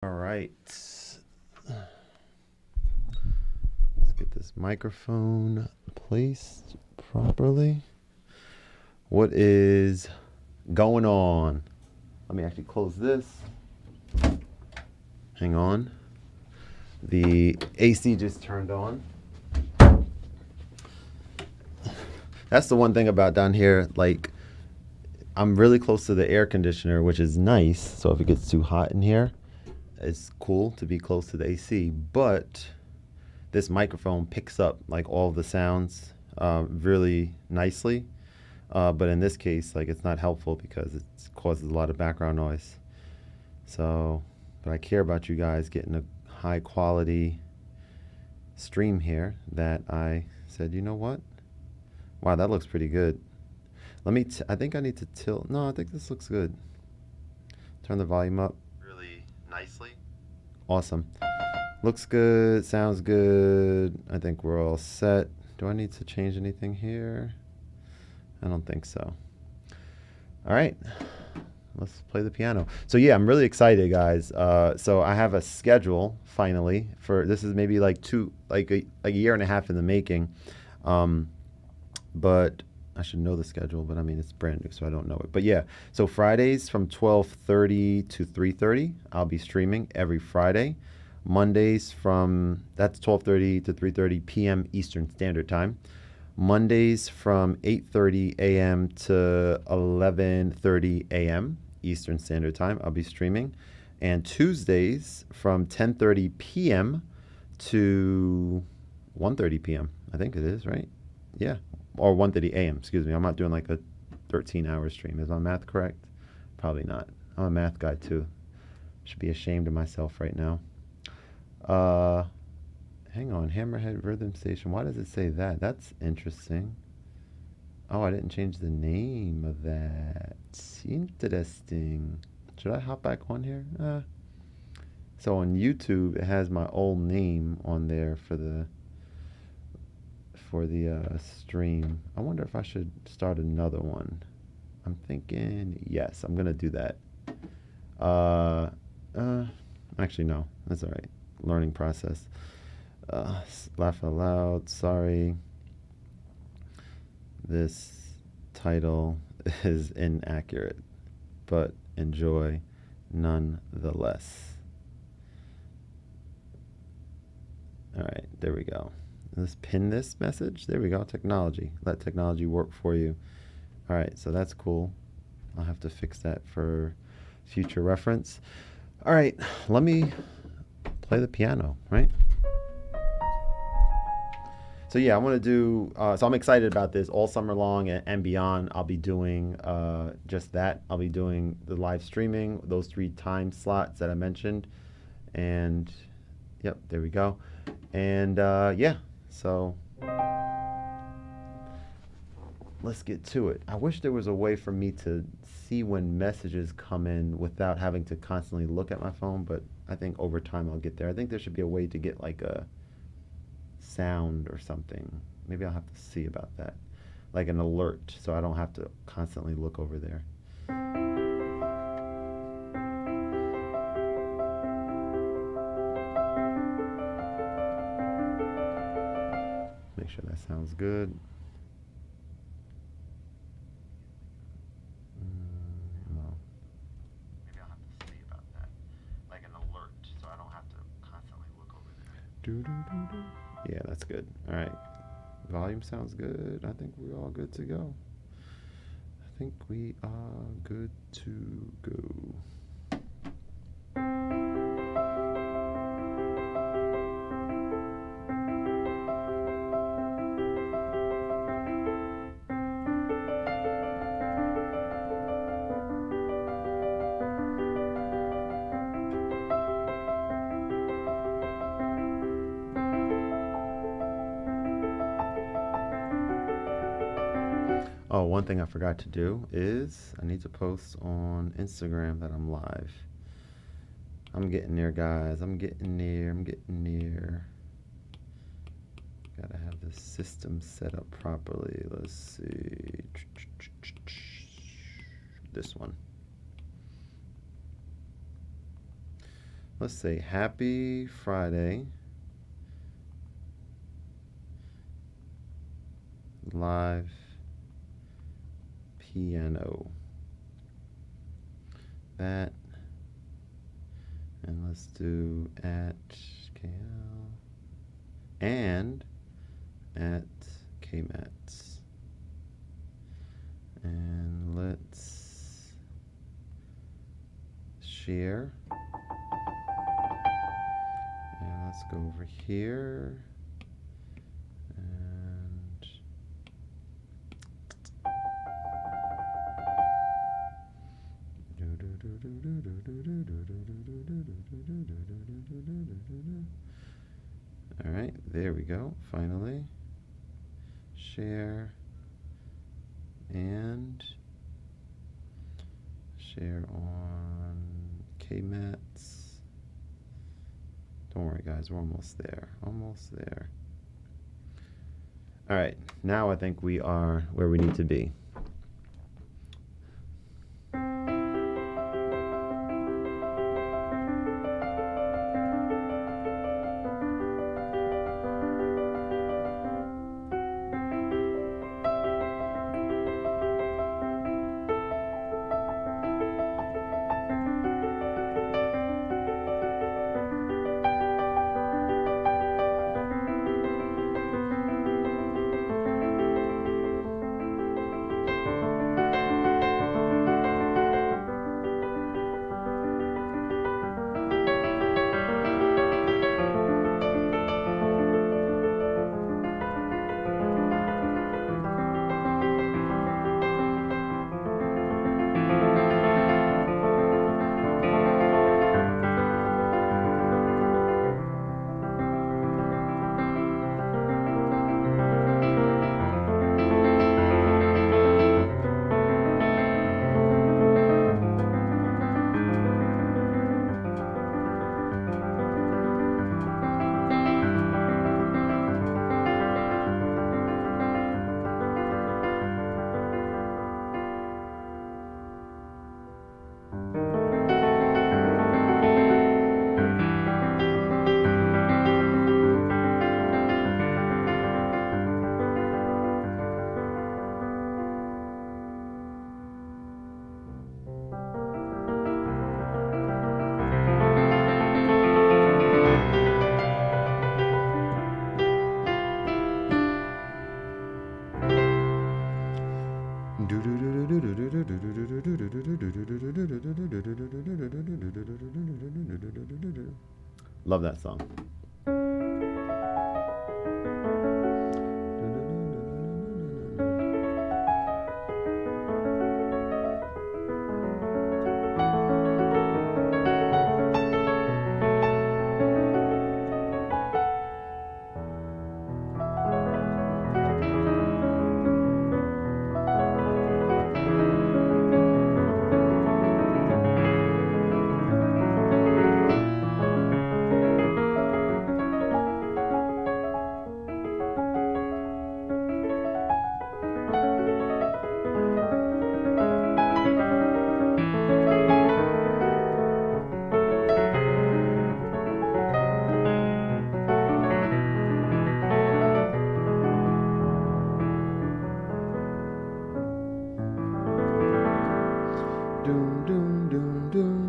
All right. Let's get this microphone placed properly. What is going on? Let me actually close this. Hang on. The AC just turned on. That's the one thing about down here, like I'm really close to the air conditioner, which is nice. So if it gets too hot in here, it's cool to be close to the AC, but this microphone picks up like all of the sounds really nicely. But in this case, like it's not helpful because it causes a lot of background noise. So, but I care about you guys getting a high quality stream here that I said, you know what? Wow, that looks pretty good. I think I need to tilt. No, I think this looks good. Turn the volume up really nicely. Awesome. Looks good, sounds good. I think we're all set. Do I need to change anything here? I don't think so. All right, let's play the piano. So yeah, I'm really excited, guys. So I have a schedule finally for this is maybe like a year and a half in the making. But I should know the schedule, but I mean, it's brand new, so I don't know it. But yeah, so Fridays from 12:30 to 3:30, I'll be streaming every Friday. Mondays that's 12:30 to 3:30 p.m. Eastern Standard Time. Mondays from 8:30 a.m. to 11:30 a.m. Eastern Standard Time, I'll be streaming. And Tuesdays from 10:30 p.m. to 1:30 p.m. I think it is, right? Yeah. Or 1:30 a.m. Excuse me. I'm not doing like a 13-hour stream. Is my math correct? Probably not. I'm a math guy too. Should be ashamed of myself right now. Hang on. Hammerhead Rhythm Station. Why does it say that? That's interesting. Oh, I didn't change the name of that. Interesting. Should I hop back on here? So on YouTube, it has my old name on there for the stream. I wonder if I should start another one. I'm thinking, yes, I'm gonna do that. Actually, no, that's all right. Learning process. Laugh out loud. Sorry. This title is inaccurate, but enjoy nonetheless. All right, there we go. Let's pin this message. There we go. Technology. Let technology work for you. All right, so that's cool. I'll have to fix that for future reference. All right, let me play the piano, right? So yeah, I want to do, so I'm excited about this all summer long and beyond. I'll be doing just that. I'll be doing the live streaming, those 3 time slots that I mentioned. And yep, there we go. And yeah. So let's get to it. I wish there was a way for me to see when messages come in without having to constantly look at my phone, but I think over time I'll get there. I think there should be a way to get like a sound or something. Maybe I'll have to see about that. Like an alert, so I don't have to constantly look over there. Make sure that sounds good. No. Maybe I'll have to see about that. Like an alert, so I don't have to constantly look over there. Yeah, that's good. All right. Volume sounds good. I think we're all good to go. I think we are good to go. Oh, one thing I forgot to do is I need to post on Instagram that I'm live. I'm getting there, guys. I'm getting there. I'm getting there. Gotta have the system set up properly. Let's see. This one. let's say Happy Friday live piano. That, and let's do at KL and at KMATS. And let's share. And let's go over here. And all right, there we go. Finally, share and share on KMATS. Don't worry, guys, we're almost there. Almost there. All right, now I think we are where we need to be. Love that song. Doom, doom, doom, doom.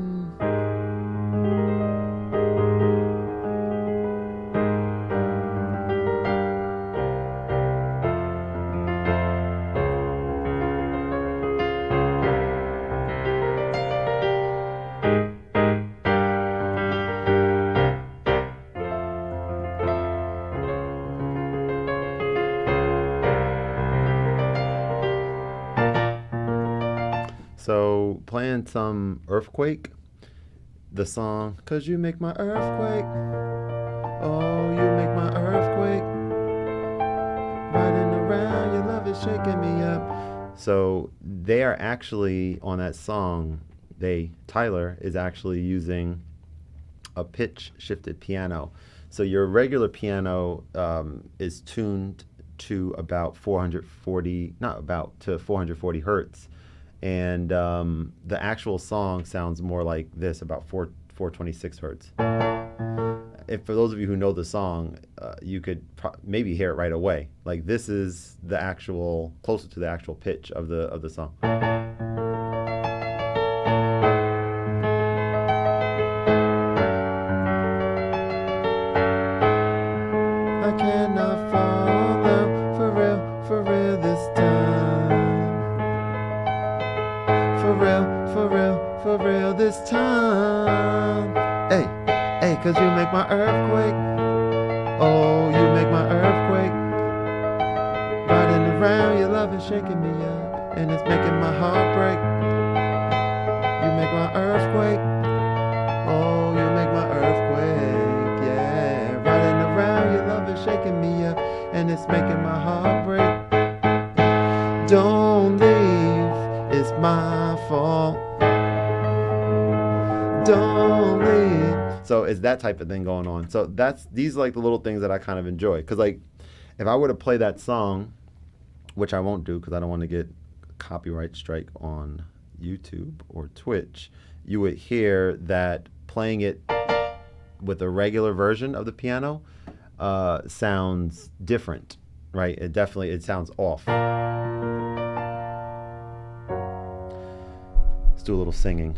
So playing some Earthquake, the song, 'Cause you make my earthquake, oh, you make my earthquake, running around, your love is shaking me up. So they are actually, on that song, Tyler is actually using a pitch shifted piano. So your regular piano is tuned to about 440, not about, to 440 hertz. And the actual song sounds more like this, about 4 426 hertz. If for those of you who know the song, you could maybe hear it right away. Like this is the actual closer to the actual pitch of the song. I cannot follow for real this time. For real this time. Hey. Hey, 'cause you make my earthquake. Oh, you make my earthquake. Riding around, your love is shaking me up, and it's making my heart break. You make my earthquake. Oh, you make my earthquake. Yeah, riding around, your love is shaking me up, and it's making my heart break. Don't leave, it's my fault. Don't leave. So it's that type of thing going on. So these are like the little things that I kind of enjoy. Because like if I were to play that song, which I won't do because I don't want to get a copyright strike on YouTube or Twitch, you would hear that playing it with a regular version of the piano sounds different, right? It sounds off. Let's do a little singing.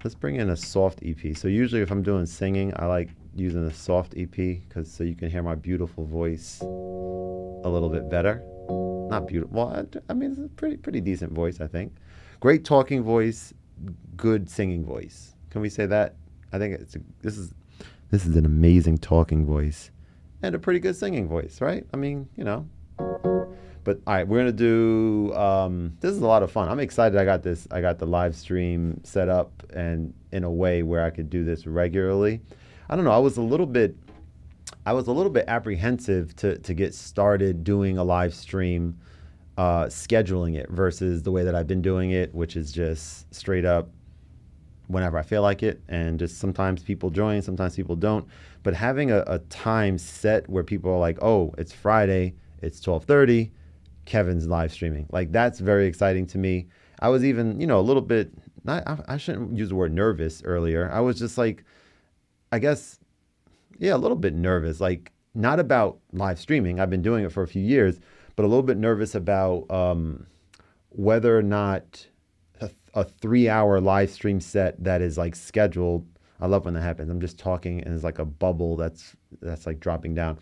Let's bring in a soft EP. So usually if I'm doing singing, I like using a soft EP so you can hear my beautiful voice a little bit better. Not beautiful. Well, I mean, it's a pretty decent voice, I think. Great talking voice, good singing voice. Can we say that? I think this is an amazing talking voice and a pretty good singing voice, right? I mean, you know. But all right, we're gonna do. This is a lot of fun. I'm excited. I got the live stream set up and in a way where I could do this regularly. I don't know. I was a little bit apprehensive to get started doing a live stream, scheduling it versus the way that I've been doing it, which is just straight up whenever I feel like it, and just sometimes people join, sometimes people don't. But having a time set where people are like, oh, it's Friday, it's 12:30. Kevin's live streaming. Like that's very exciting to me. I was even, a little bit, I shouldn't use the word nervous earlier. I was just like, I guess, yeah, a little bit nervous, like not about live streaming. I've been doing it for a few years, but a little bit nervous about whether or not a 3-hour live stream set that is like scheduled. I love when that happens. I'm just talking and it's like a bubble that's like dropping down.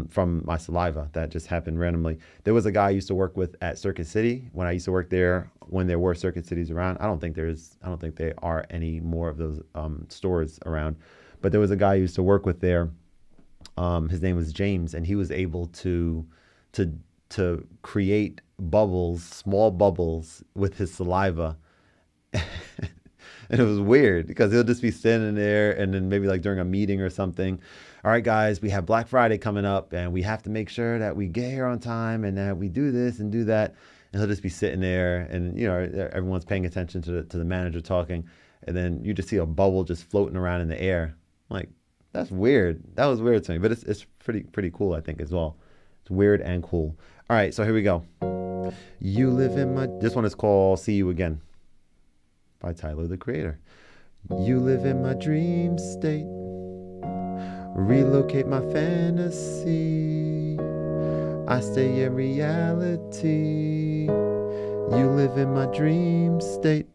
From my saliva that just happened randomly. There was a guy I used to work with at Circuit City when I used to work there, when there were Circuit Cities around. I don't think there are any more of those stores around, but there was a guy I used to work with there. His name was James, and he was able to create bubbles, small bubbles with his saliva. And it was weird because he'll just be standing there and then maybe like during a meeting or something. All right, guys, we have Black Friday coming up and we have to make sure that we get here on time and that we do this and do that. And he'll just be sitting there and, everyone's paying attention to the manager talking. And then you just see a bubble just floating around in the air. I'm like, that's weird. That was weird to me, but it's pretty cool, I think, as well. It's weird and cool. All right, so here we go. This one is called See You Again by Tyler, the Creator. You live in my dream state. Relocate my fantasy. I stay in reality. You live in my dream state.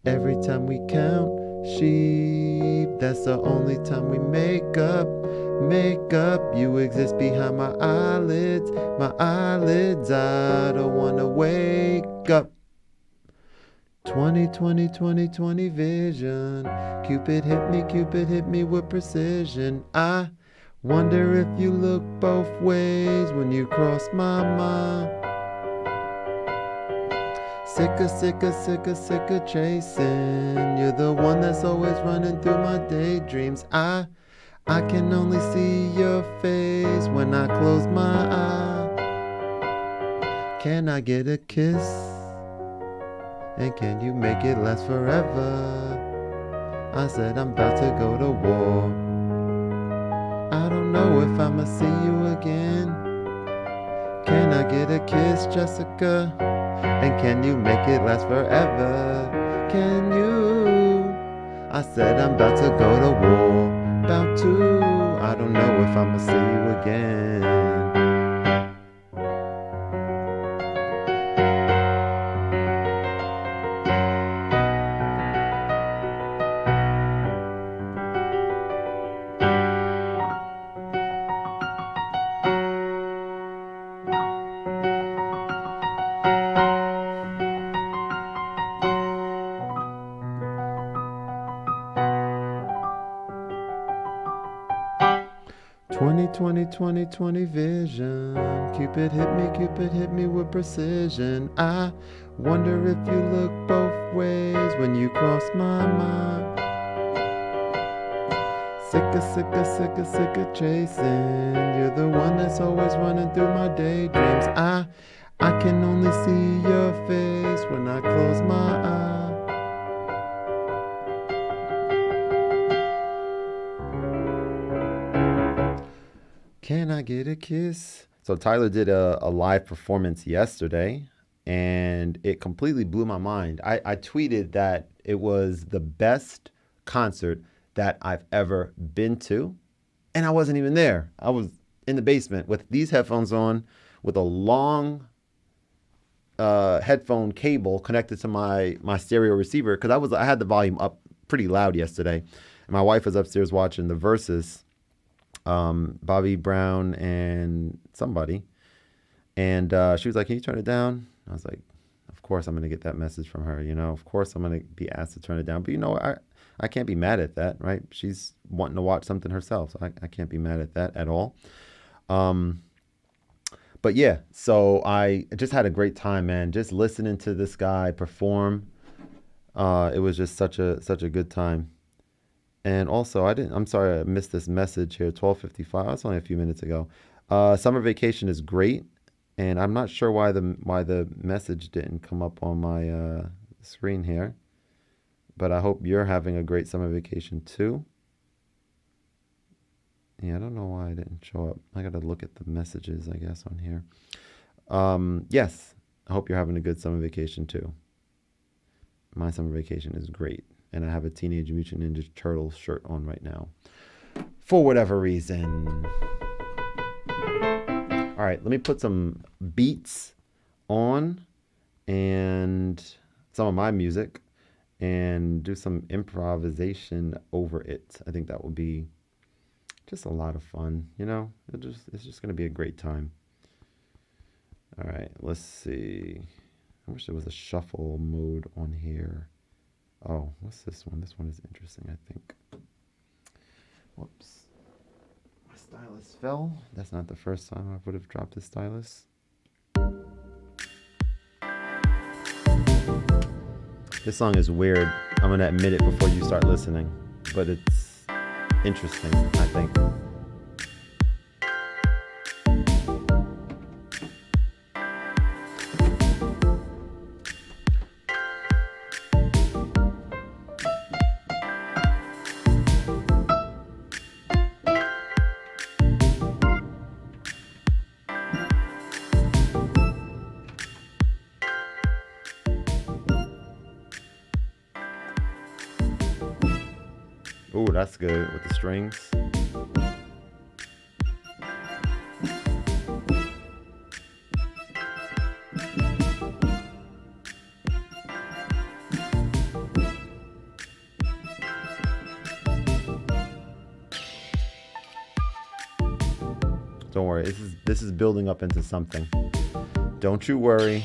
Every time we count sheep, that's the only time we make up. You exist behind my eyelids. I don't wanna wake up. 20 vision. Cupid hit me with precision. I wonder if you look both ways when you cross my mind. Sick of chasing. You're the one that's always running through my daydreams. I can only see your face when I close my eye. Can I get a kiss? And can you make it last forever? I said I'm about to go to war. I don't know if I'ma see you again. Can I get a kiss, Jessica? And can you make it last forever? can you? I said I'm about to go to war, about to. I don't know if I'ma see you again. 20 vision. Cupid hit me with precision. I wonder if you look both ways when you cross my mind. Sick of chasing. You're the one that's always running through my daydreams. I can only see your face when I close my eyes. Can I get a kiss? So Tyler did a live performance yesterday, and it completely blew my mind. I tweeted that it was the best concert that I've ever been to, and I wasn't even there. I was in the basement with these headphones on, with a long headphone cable connected to my stereo receiver, because I had the volume up pretty loud yesterday, and my wife was upstairs watching the Versus. Bobby Brown and somebody, and she was like, "Can you turn it down?" I was like, "Of course I'm gonna get that message from her. Of course I'm gonna be asked to turn it down." But I can't be mad at that, right? She's wanting to watch something herself, so I can't be mad at that at all. But yeah, so I just had a great time, man. Just listening to this guy perform, it was just such a good time. And also, I'm sorry I missed this message here, 12:55. That's only a few minutes ago. Summer vacation is great, and I'm not sure why the message didn't come up on my screen here. But I hope you're having a great summer vacation too. Yeah, I don't know why it didn't show up. I got to look at the messages, I guess, on here. Yes, I hope you're having a good summer vacation too. My summer vacation is great. And I have a Teenage Mutant Ninja Turtles shirt on right now, for whatever reason. All right, let me put some beats on and some of my music and do some improvisation over it. I think that will be just a lot of fun, It's just going to be a great time. All right, let's see. I wish there was a shuffle mode on here. Oh, what's this one? This one is interesting, I think. Whoops. My stylus fell. That's not the first time I would have dropped the stylus. This song is weird. I'm going to admit it before you start listening. But it's interesting, I think. Ooh, that's good with the strings. Don't worry, this is building up into something. Don't you worry.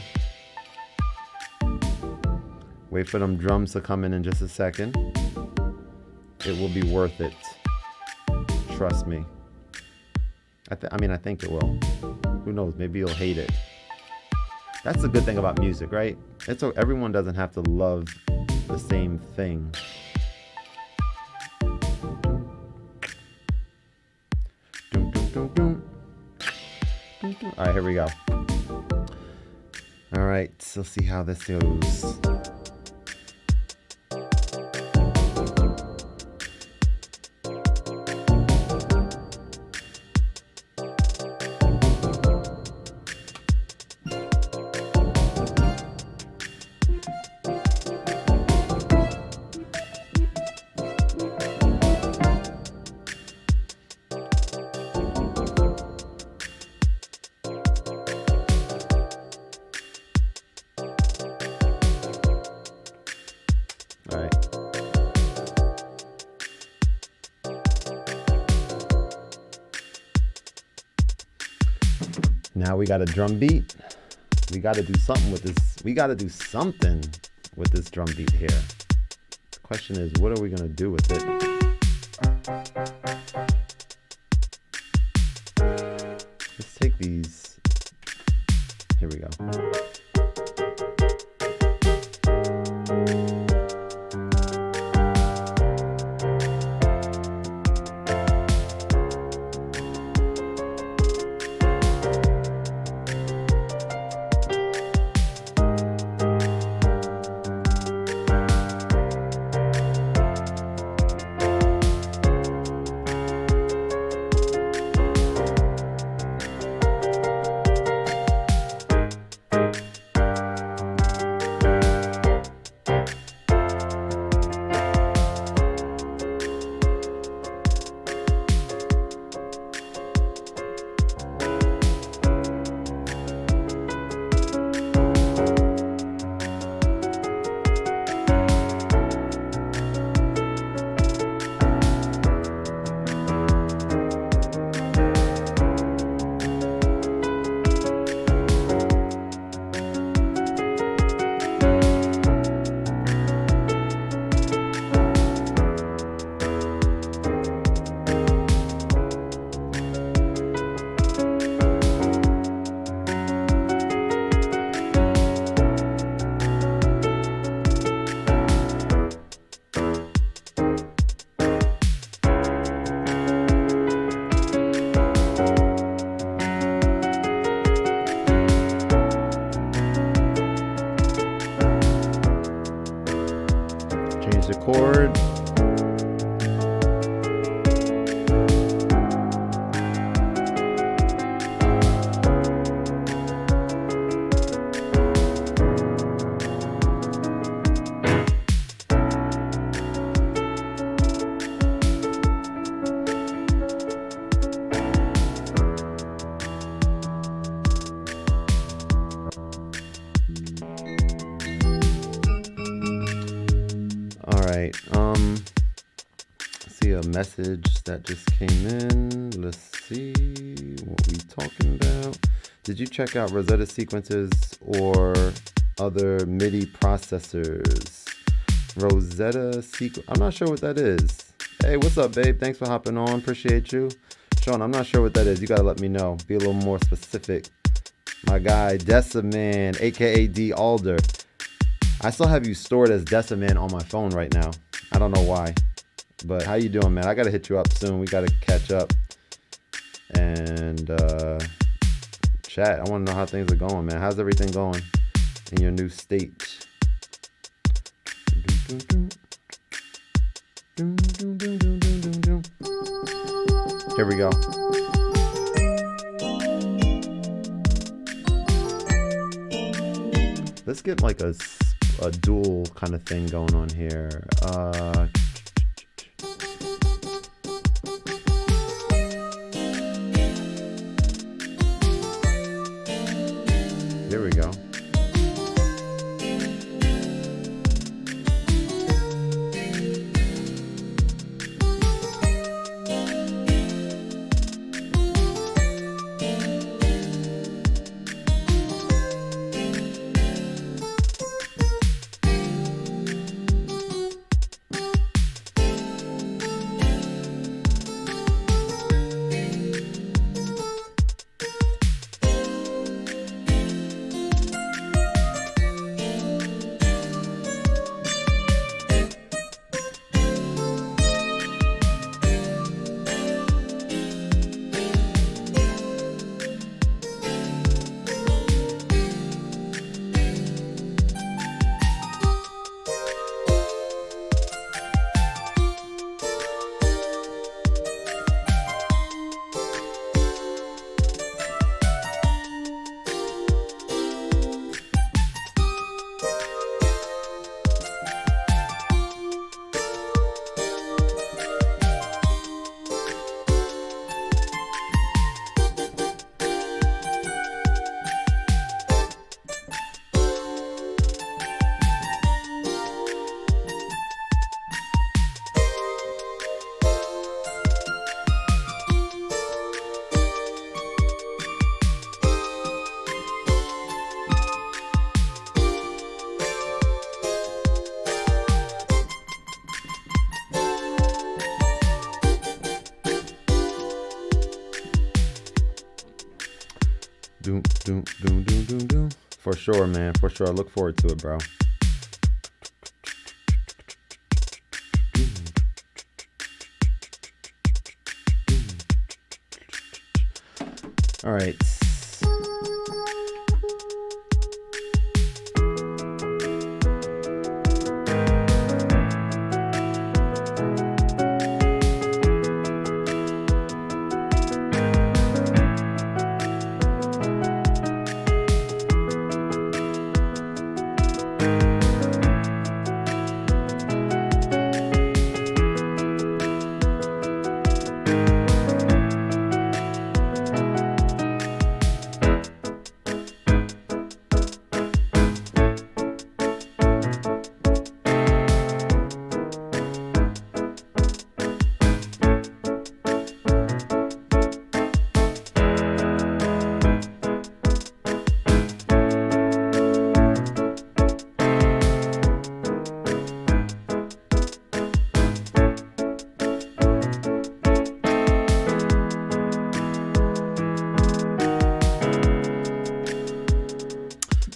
Wait for them drums to come in just a second. It will be worth it. Trust me. I think it will. Who knows? Maybe you'll hate it. That's the good thing about music, right? Everyone doesn't have to love the same thing. All right, here we go. All right, so see how this goes. Now we got a drum beat. We got to do something with this. We got to do something with this drum beat here. The question is, what are we going to do with it? Let's take these. Here we go. Change the chord. Alright, see a message that just came in. Let's see what we talking about. Did you check out Rosetta sequences or other MIDI processors? Rosetta sequence, I'm not sure what that is. Hey, what's up, babe? Thanks for hopping on, appreciate you. Sean, I'm not sure what that is. You gotta let me know. Be a little more specific. My guy, Deciman, aka D Alder. I still have you stored as Deciman on my phone right now. I don't know why. But how you doing, man? I gotta hit you up soon. We gotta catch up. And chat. I wanna know how things are going, man. How's everything going in your new state? Here we go. Let's get like a dual kind of thing going on here. Here we go. Doom, doom, doom, doom, doom, doom. For sure, man. For sure. I look forward to it, bro. All right.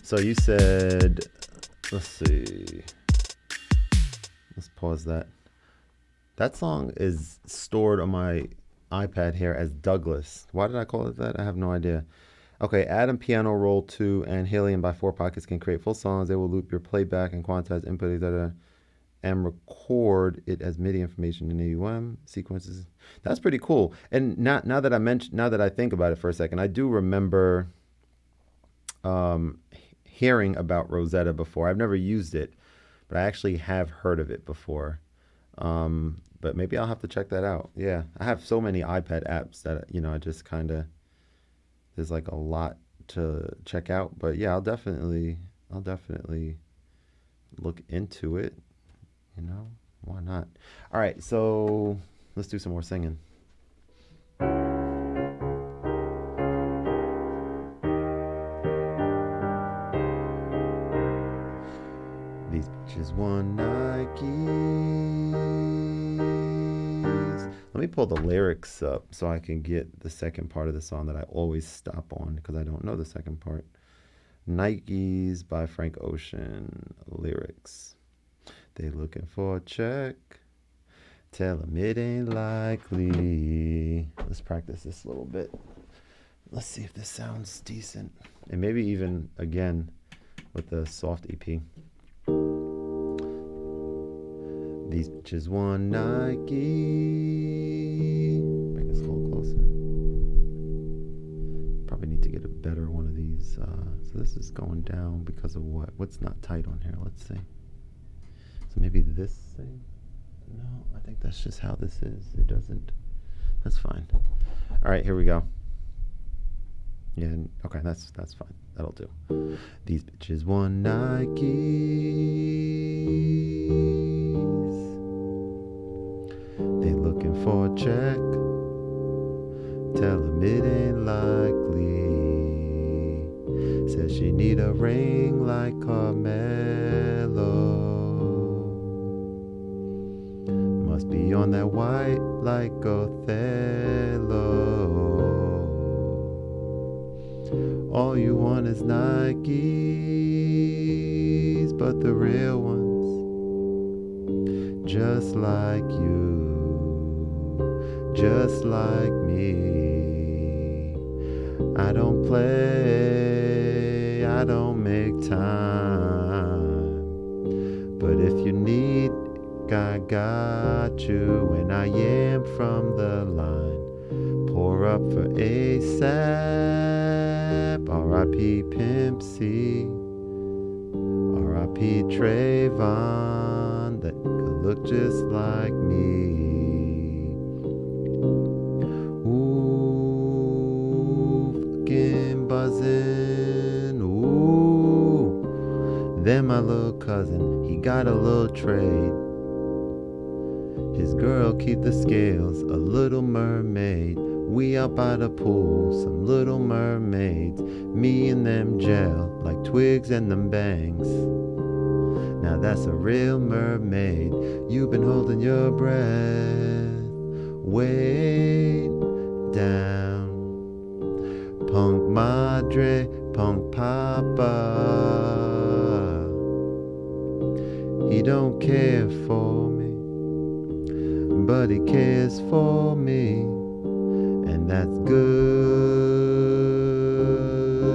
So you said, let's see. Let's pause that. That song is stored on my iPad here as Douglas. Why did I call it that? I have no idea. Okay, Atom Piano Roll 2 and Helium by 4 Pockets can create full songs. They will loop your playback and quantize input, and record it as MIDI information in AUM sequences. That's pretty cool. And now that I think about it for a second, I do remember hearing about Rosetta before. I've never used it, but I actually have heard of it before. But maybe I'll have to check that out. Yeah, I have so many iPad apps that, I just kind of, there's like a lot to check out. But yeah, I'll definitely look into it. Why not? All right, so let's do some more singing. These bitches want Nikes. Let me pull the lyrics up so I can get the second part of the song that I always stop on because I don't know the second part. Nikes by Frank Ocean. Lyrics. They looking for a check. Tell them it ain't likely. Let's practice this a little bit. Let's see if this sounds decent. And maybe even, again, with the soft EP. These bitches want Nike. Bring this a little closer. Probably need to get a better one of these. So this is going down because of what? What's not tight on here? Let's see. So maybe this thing? No, I think that's just how this is. It doesn't. That's fine. All right, here we go. Yeah, okay, that's fine. That'll do. These bitches want Nikes. They looking for a check. Tell them it ain't likely. Says she need a ring like Carmelo. Must be on that white like Othello. All you want is Nikes, but the real ones, just like you, just like me. I don't play, I don't make time, but if you need, I got you, and I am from the line. Pour up for ASAP. R.I.P. Pimp C. R.I.P. Trayvon, that could look just like me. Ooh, fucking buzzing. Ooh, then my little cousin, he got a little trade. His girl keep the scales, a little mermaid. We out by the pool, some little mermaids. Me and them gel like twigs and them bangs. Now that's a real mermaid. You've been holding your breath way down. Punk Madre Punk Papa. He don't care for me, but he cares for me, and that's good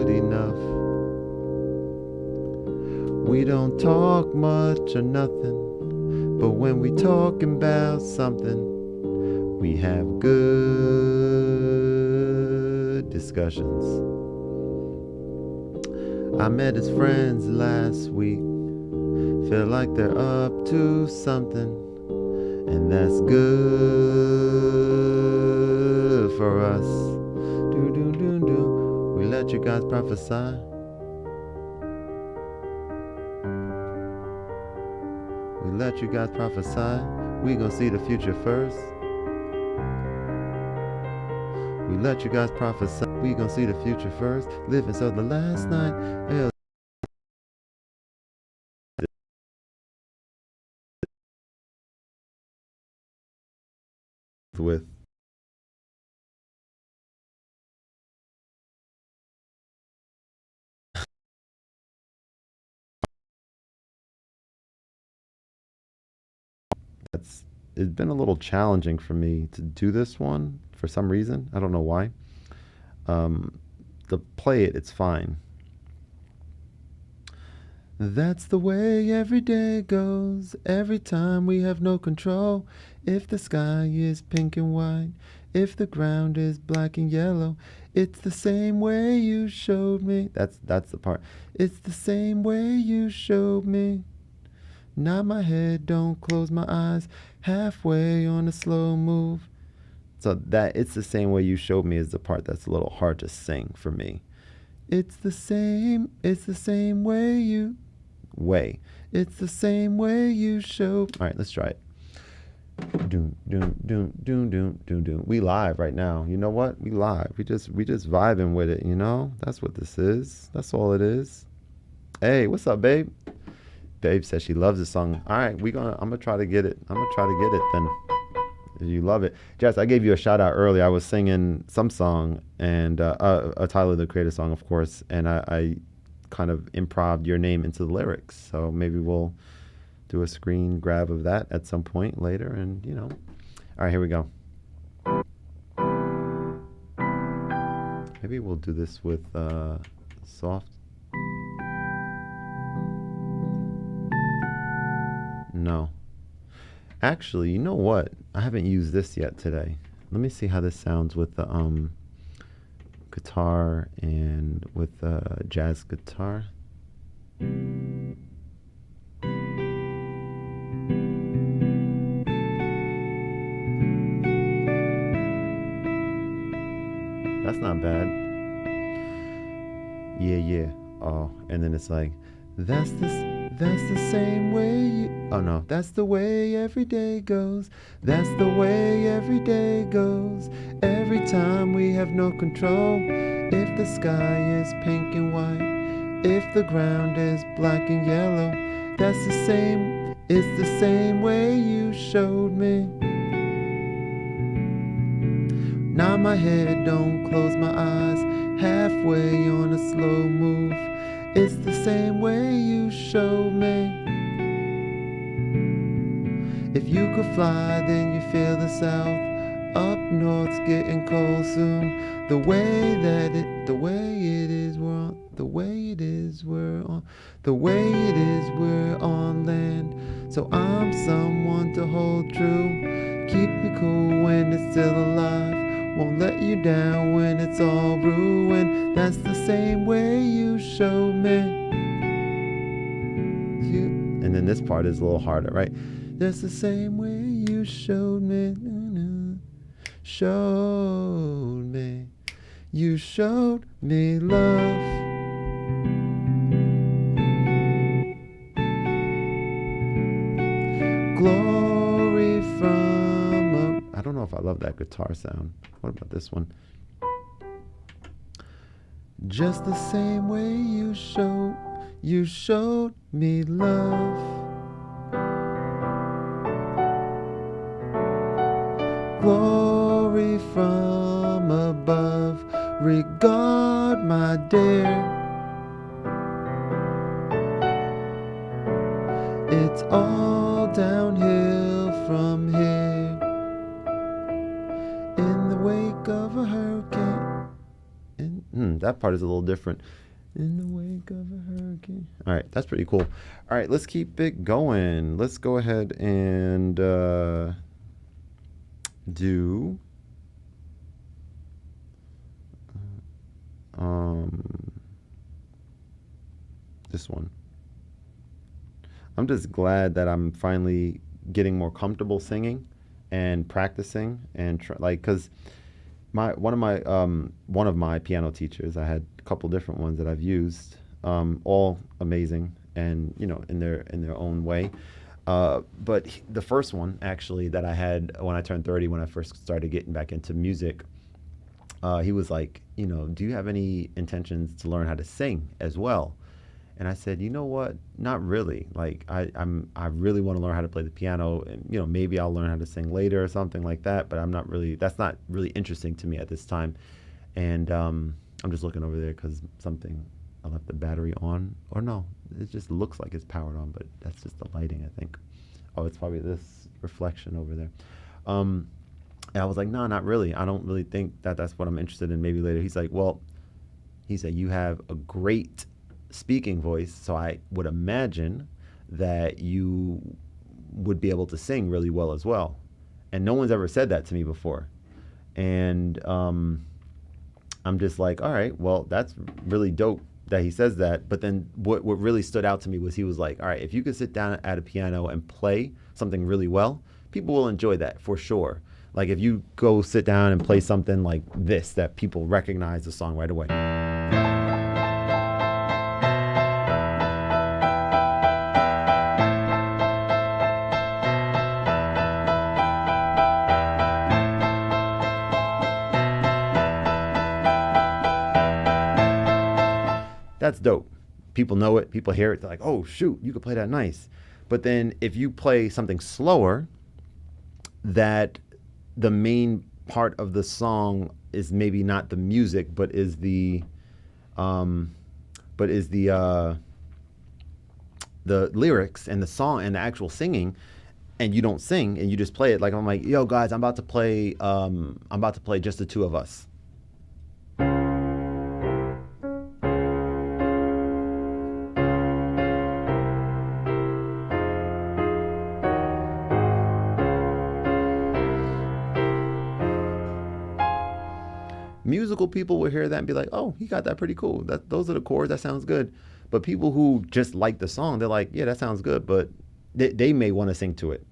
enough. We don't talk much or nothing, but when we talking about something, we have good discussions. I met his friends last week. Feel like they're up to something, and that's good for us. Do do do do. We let you guys prophesy. We let you guys prophesy. We gonna see the future first. We let you guys prophesy. We gonna see the future first. Living so the last night. With it's been a little challenging for me to do this one for some reason. I don't know why. To play it, it's fine. That's the way every day goes. Every time we have no control. If the sky is pink and white, if the ground is black and yellow, it's the same way you showed me. That's the part. It's the same way you showed me. Nod my head, don't close my eyes. Halfway on a slow move. So that it's the same way you showed me is the part that's a little hard to sing for me. It's the same way you It's the same way you showed. All right, let's try it. Doom doom doom doom doom doom doom. We live right now. You know what? We live. We just vibing with it, you know? That's what this is. That's all it is. Hey, what's up, babe? Babe says she loves this song. All right, I'm gonna try to get it. I'm gonna try to get it then. If you love it. Jess, I gave you a shout out earlier. I was singing some song and a Tyler the Creator song, of course, and I kind of improv'd your name into the lyrics. So maybe we'll do a screen grab of that at some point later, and you know. All right, here we go. Maybe we'll do this with soft. No. Actually, you know what? I haven't used this yet today. Let me see how this sounds with the guitar and with jazz guitar. That's not bad. Yeah. Oh, and then it's like, that's the same way you, oh no, that's the way every day goes. That's the way every day goes. Every time we have no control. If the sky is pink and white, if the ground is black and yellow, it's the same way you showed me. Nod my head, don't close my eyes, halfway on a slow move. It's the same way you showed me. If you could fly, then you feel the south. Up north's getting cold soon. The way it is, we're on land. So I'm someone to hold true. Keep me cool when it's still alive. Won't let you down when it's all ruined. That's the same way you showed me. And then this part is a little harder, right? That's the same way you showed me. Showed me. You showed me love. Glory from a... I don't know if I love that guitar sound. What about this one? Just the same way you showed me love. Glory from above. regard my dear. It's all downhill from here. In the wake of a hurricane. That part is a little different. In the wake of a hurricane. All right, that's pretty cool. All right, let's keep it going. Let's go ahead and do this one. I'm just glad that I'm finally getting more comfortable singing and practicing and because one of my piano teachers, I had a couple different ones that I've used, all amazing and in their own way. But the first one actually that I had when I turned 30, when I first started getting back into music, he was like, do you have any intentions to learn how to sing as well? And I said, you know what? Not really. Like I really want to learn how to play the piano, and maybe I'll learn how to sing later or something like that. But that's not really interesting to me at this time. And I'm just looking over there because I left the battery on, or no, it just looks like it's powered on, but that's just the lighting, I think. Oh, it's probably this reflection over there. And I was like, no, not really. I don't really think that's what I'm interested in. Maybe later. He's like, well, he said, you have a great speaking voice, so I would imagine that you would be able to sing really well as well. And no one's ever said that to me before. And I'm just like, all right, well, that's really dope that he says that. But then what really stood out to me was he was like, all right, if you could sit down at a piano and play something really well, people will enjoy that for sure. Like if you go sit down and play something like this, that people recognize the song right away. That's dope. People know it. People hear it. They're like, oh, shoot, you could play that nice. But then if you play something slower, that the main part of the song is maybe not the music, but is the lyrics and the song and the actual singing, and you don't sing and you just play it. Like I'm like, yo, guys, I'm about to play Just the Two of Us. Musical people will hear that and be like, oh, he got that pretty cool. Those are the chords. That sounds good. But people who just like the song, they're like, yeah, that sounds good. But they may want to sing to it,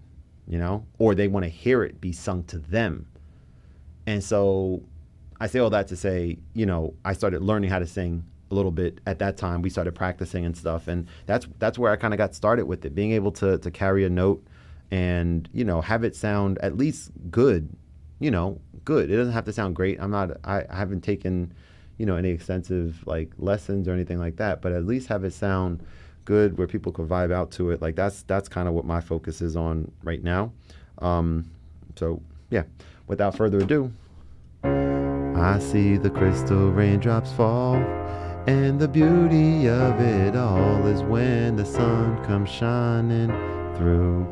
or they want to hear it be sung to them. And so I say all that to say, I started learning how to sing a little bit at that time. We started practicing and stuff. And that's where I kind of got started with it, being able to carry a note and, have it sound at least good. Good. It doesn't have to sound great. I haven't taken, any extensive like lessons or anything like that, but at least have it sound good where people could vibe out to it. Like that's kind of what my focus is on right now. So yeah, without further ado, I see the crystal raindrops fall, and the beauty of it all is when the sun comes shining through.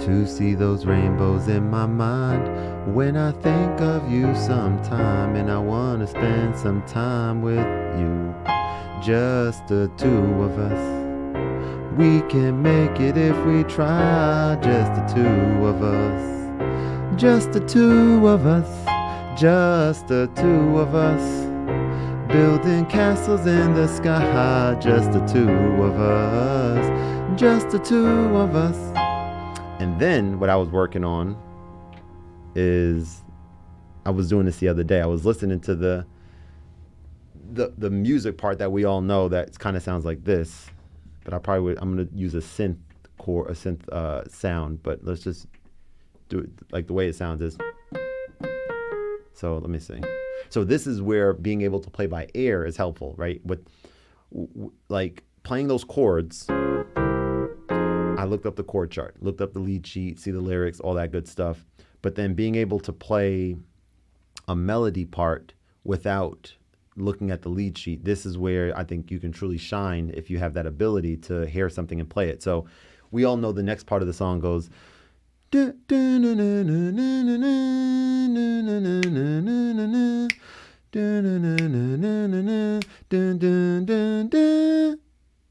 To see those rainbows in my mind when I think of you sometime, and I want to spend some time with you, just the two of us. We can make it if we try, just the two of us. Just the two of us, just the two of us, building castles in the sky, just the two of us, just the two of us. And then what I was working on is, I was doing this the other day. I was listening to the music part that we all know that kind of sounds like this, but I'm going to use a synth sound, but let's just do it like the way it sounds is. So let me see. So this is where being able to play by ear is helpful, right? With like playing those chords. I looked up the chord chart, looked up the lead sheet, see the lyrics, all that good stuff. But then being able to play a melody part without looking at the lead sheet. This is where I think you can truly shine if you have that ability to hear something and play it. So we all know the next part of the song goes,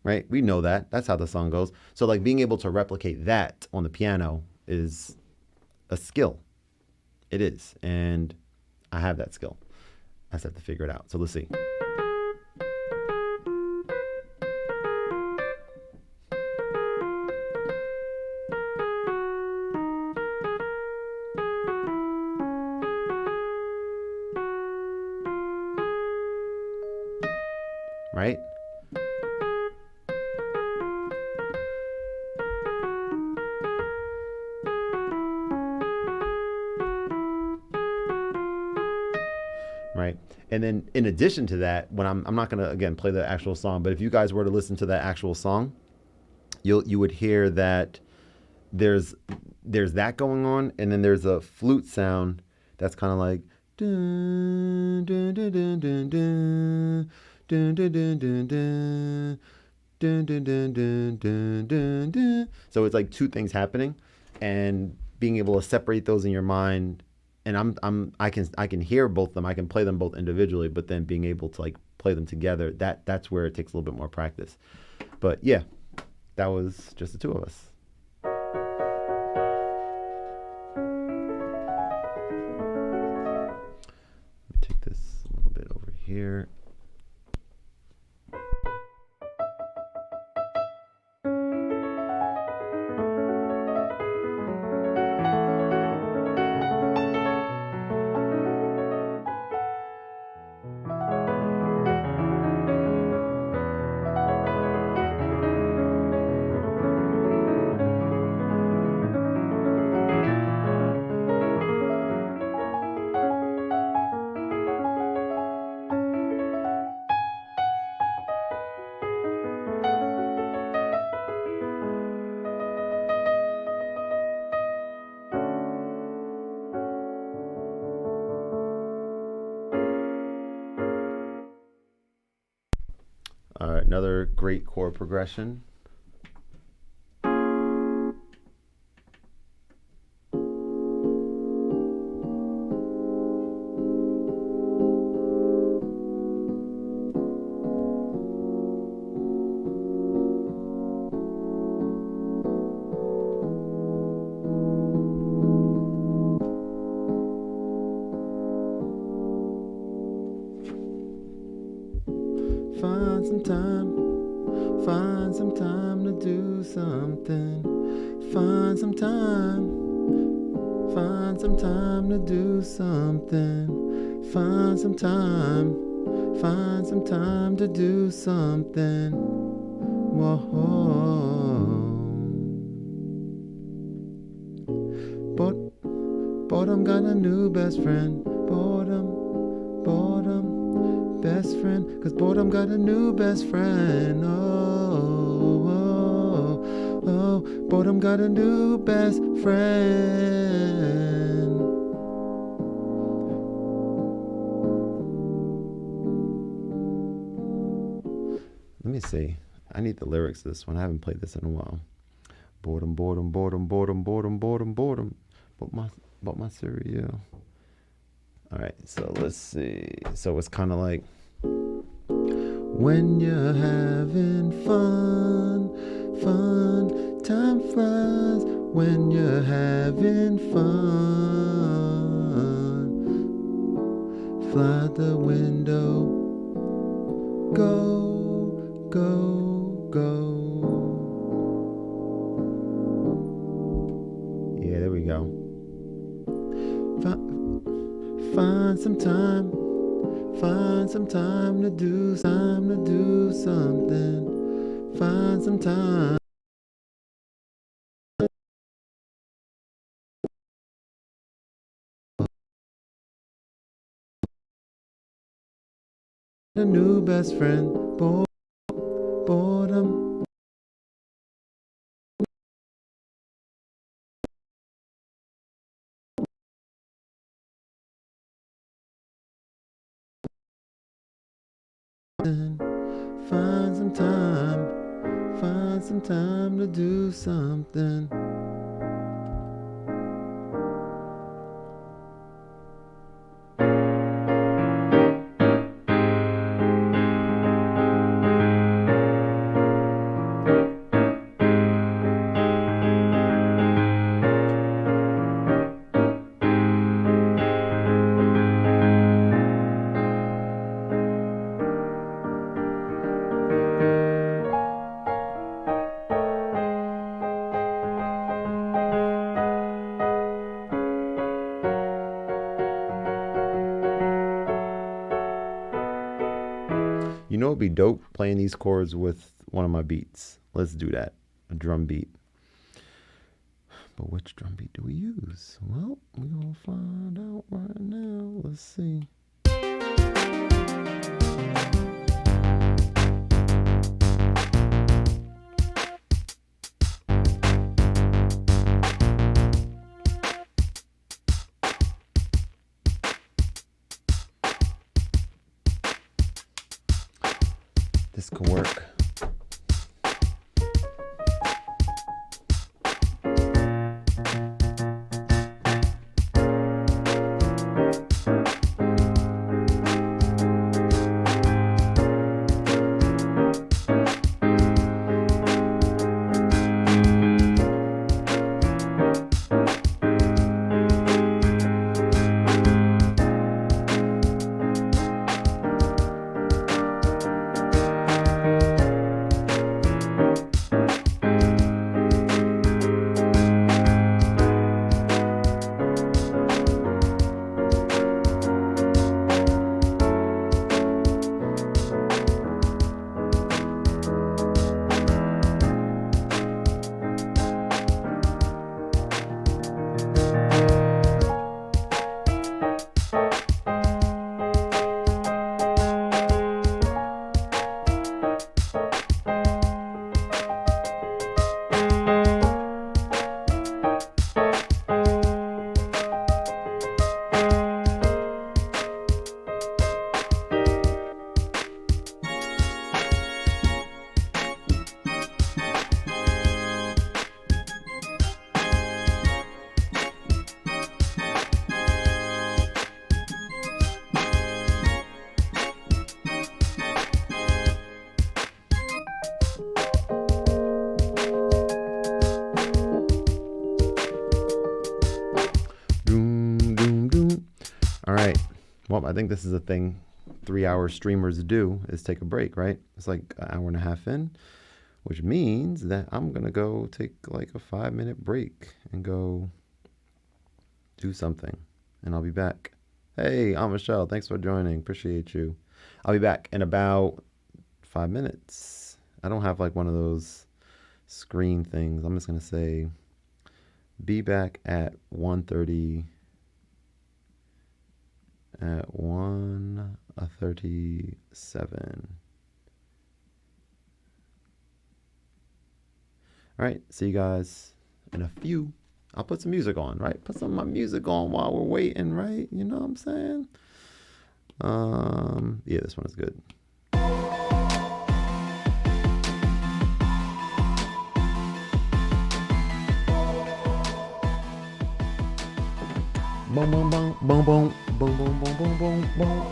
right? We know that. That's how the song goes. So like being able to replicate that on the piano is a skill. It is. And I have that skill. I just have to figure it out. So let's see. Right? Right. And then in addition to that, when I'm not going to, again, play the actual song, but if you guys were to listen to that actual song, you would hear that there's that going on, and then there's a flute sound that's kind of like dun, dun, dun, dun, dun, dun, dun, dun, dun, dun, dun, dun, dun, dun, dun, dun, dun, dun. So it's like two things happening, and being able to separate those in your mind. And I can hear both of them. I can play them both individually, but then being able to like play them together, that's where it takes a little bit more practice. But yeah, that was just the two of us. Let me take this a little bit over here. All right, another great chord progression. Find some time to do something. Find some time to do something. Find some time to do something. Whoa. Boredom got a new best friend. Boredom, best friend. 'Cause boredom got a new best friend. Oh, boredom got a new best friend. Let me see. I need the lyrics to this one. I haven't played this in a while. Boredom. Bought my cereal. All right, so let's see. So it's kind of like when you're having fun, time flies when you're having fun. Fly the window, go. Yeah, there we go. Find some time to do something. Find some time. A new best friend. Boredom. Find some time, find some time to do something. You know, it'd be dope playing these chords with one of my beats. Let's do that. A drum beat. But which drum beat do we use? Well, we're going to find out right now. Let's see. This could work. All right. Well, I think this is a thing 3-hour streamers do, is take a break, right? It's like an hour and a half in, which means that I'm going to go take like a 5-minute break and go do something. And I'll be back. Hey, I'm Michelle. Thanks for joining. Appreciate you. I'll be back in about 5 minutes. I don't have like one of those screen things. I'm just going to say be back at 1:30. At 1:37. All right, see you guys in a few. I'll put some music on, right? Put some of my music on while we're waiting, right? You know what I'm saying? Yeah, this one is good. Boom, boom, boom, boom, boom, boom, boom, boom, boom, boom, boom.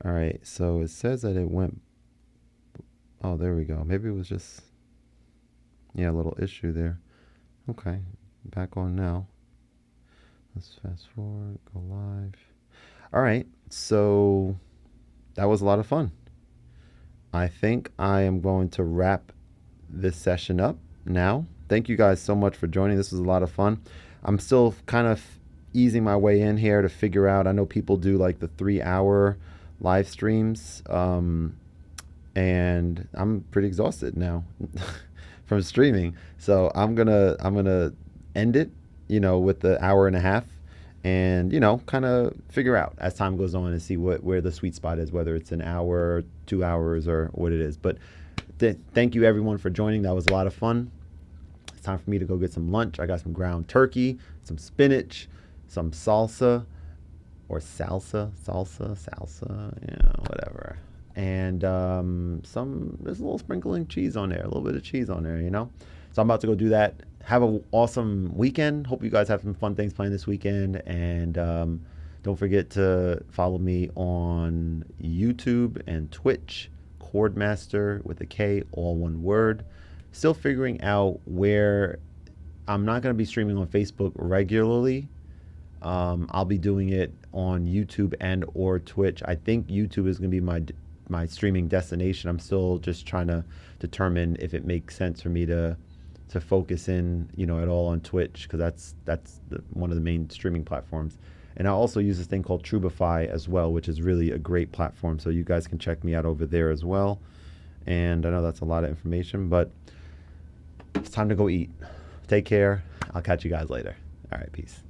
All right, so it says that it went. Oh, there we go. Maybe it was just, yeah, a little issue there. Okay, back on now. Let's fast forward, go live. All right, so that was a lot of fun. I think I am going to wrap this session up now. Thank you guys so much for joining. This was a lot of fun. I'm still kind of easing my way in here to figure out. I know people do like the 3 hour live streams, and I'm pretty exhausted now from streaming. So I'm gonna end it, with the hour and a half, and kind of figure out as time goes on and see where the sweet spot is, whether it's an hour, 2 hours, or what it is. But thank you everyone for joining. That was a lot of fun. It's time for me to go get some lunch. I got some ground turkey, some spinach, some salsa or salsa, whatever. And there's a little sprinkling cheese on there, a little bit of cheese on there. So I'm about to go do that. Have an awesome weekend. Hope you guys have some fun things planned this weekend. And don't forget to follow me on YouTube and Twitch, Khordmaster with a K, all one word. Still figuring out where. I'm not going to be streaming on Facebook regularly. I'll be doing it on YouTube and or Twitch. I think YouTube is going to be my streaming destination. I'm still just trying to determine if it makes sense for me to focus in, at all on Twitch, because that's one of the main streaming platforms. And I also use this thing called Trubify as well, which is really a great platform. So you guys can check me out over there as well. And I know that's a lot of information, but it's time to go eat. Take care. I'll catch you guys later. All right, peace.